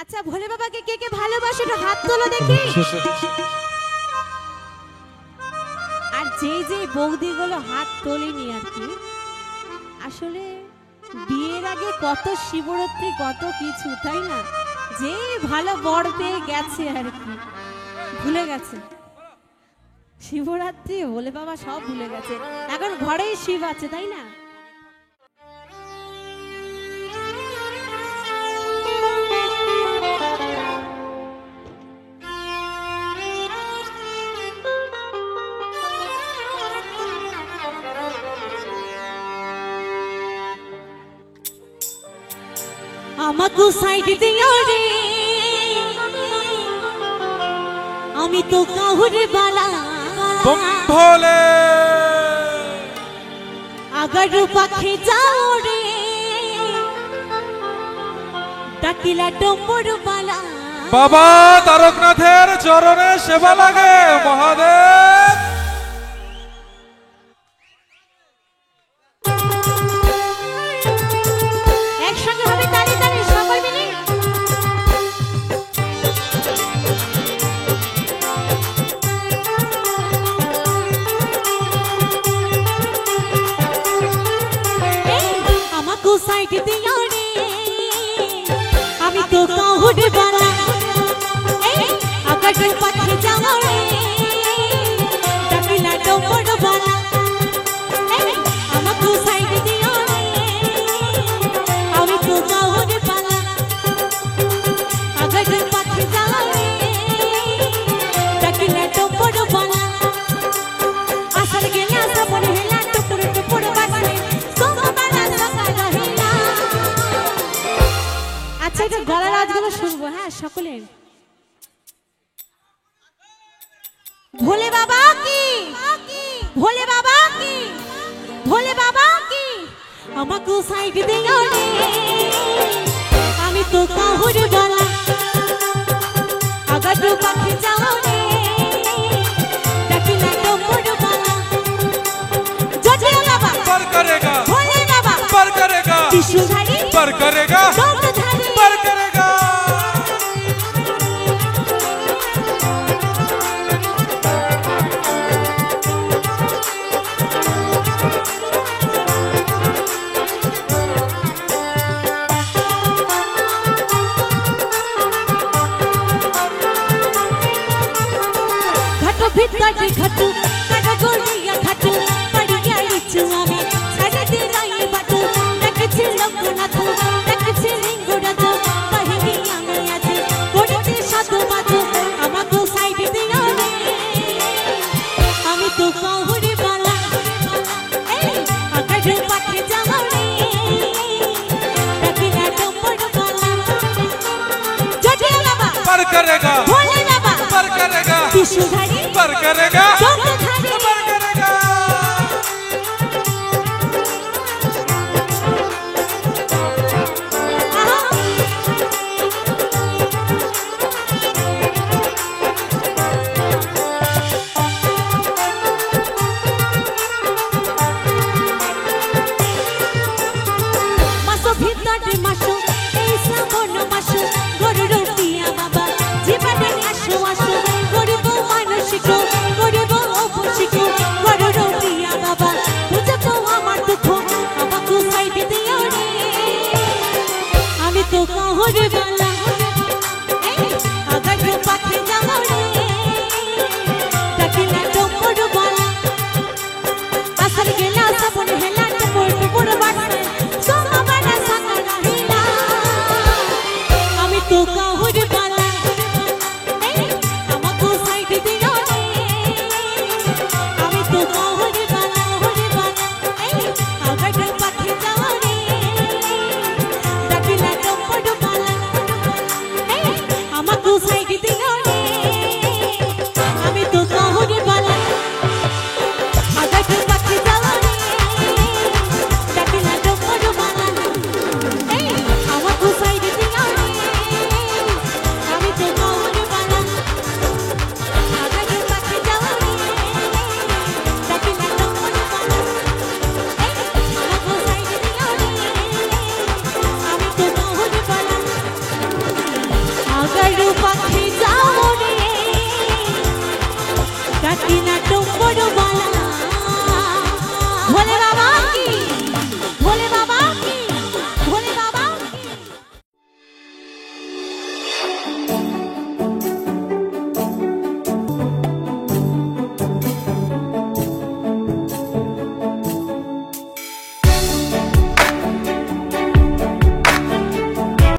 আচ্ছা ভোলে বাবাকে কে কে ভালোবাসে একটু হাত তোলো দেখি। আর যে বৌদিগুলো হাত তোলেনি আর কি, আসলে বিয়ের আগে কত শিবরাত্রি কত কিছু, তাই না? যে ভালো বর পেয়ে গেছে আর কি, ভুলে গেছে শিবরাত্রি ভোলে বাবা সব ভুলে গেছে, এখন ঘরেই শিব আছে, তাই না? আমাকে সাইড দিও রে, আমি তো কাহুরে বালা ভোলে আগার পাখে যাও রে, ডাকিলা ডম্বর বালা। বাবা তারকনাথের চরণে সেবা লাগে মহাদেব। একসঙ্গে হবে তালি তালি সবাই মিলে। আমাকে সাইড দিও রে, আমি তো কাহুরে বালা আগার পাখে যাও রে, ডাকিলা ডম্বর বালা। আমাকে সাইড দিও রে, আমি তো কাহুরে বালা আগার পাখে যাও রে, ডাকিলা ডম্বর বালা। আসার গেলে আসা পরে হেলা টুকুর টুকুর বাসে সোমবালা সকাল হেলা। আচ্ছা এটা গলার আওয়াজগুলো শুনবো, হ্যাঁ সকলে। ভোলে বাবা কি, ভোলে বাবা কি, ভোলে বাবা কি, আমাকে সাইড দিও রে, আমি তো কাহুরে বালা আগার পাখে যাও রে, ডাকিলা ডম্বর বালা। জয় বাবা पर करेगा ভোলে বাবা पर करेगा ত্রিশূলধারী पर करेगा দণ্ডধারী। पर करेगा। ঘাটো ভিতরে ঘাটু কাটা গড়িয়া ঘাটু পড়িয়া লিচু আমি ছাড়ে দিলাই বাটু, দেখছি লোকনাথ দেখছি লিঙ্গরাজ পাহিনি আমি আজ করেছি সাধু বাজু। আমাকে সাইড দিও রে, আমি তো কাহুরে বালা আগার পাখে যাও রে, ডাকিলা ডম্বর বালা। জয় বাবা पर करेगा ভোলে বাবা पर करेगा ত্রিশূলধারী पर करेगा দণ্ডধারী। पर करेगा। মাসো ভিতরে মাসো এই শ্রাবণ মাসো গরুর টিয়া বাবা জীবনে আসো আসো গরিব মানসিক গরিব অবশিক গরুর টিয়া বাবা বুঝতো আমার দুঃখ আমাকে সাইড দিও রে, আমি তো কাহুরে বালা আগার পাখে যাও রে, ডাকিলা ডম্বর বালা। আসার গেলা সাবন হেলা টুকুর টুকুর বাসে সোমবালা সকাল হেলা। আমি তো কাহুরে বালা আমাকে সাইড দিও রে, আমি তো কাহুরে বালা হরে বালা আগার পাখে যাও রে, ডাকিলা ডম্বর বালা। আমাকে সাইড দিও রে, আমি তো কাহুরে বালা আগার পাখে যাও রে, ডাকিলা ডম্বর বালা। আমাকে সাইড দিও রে, চারু পাখি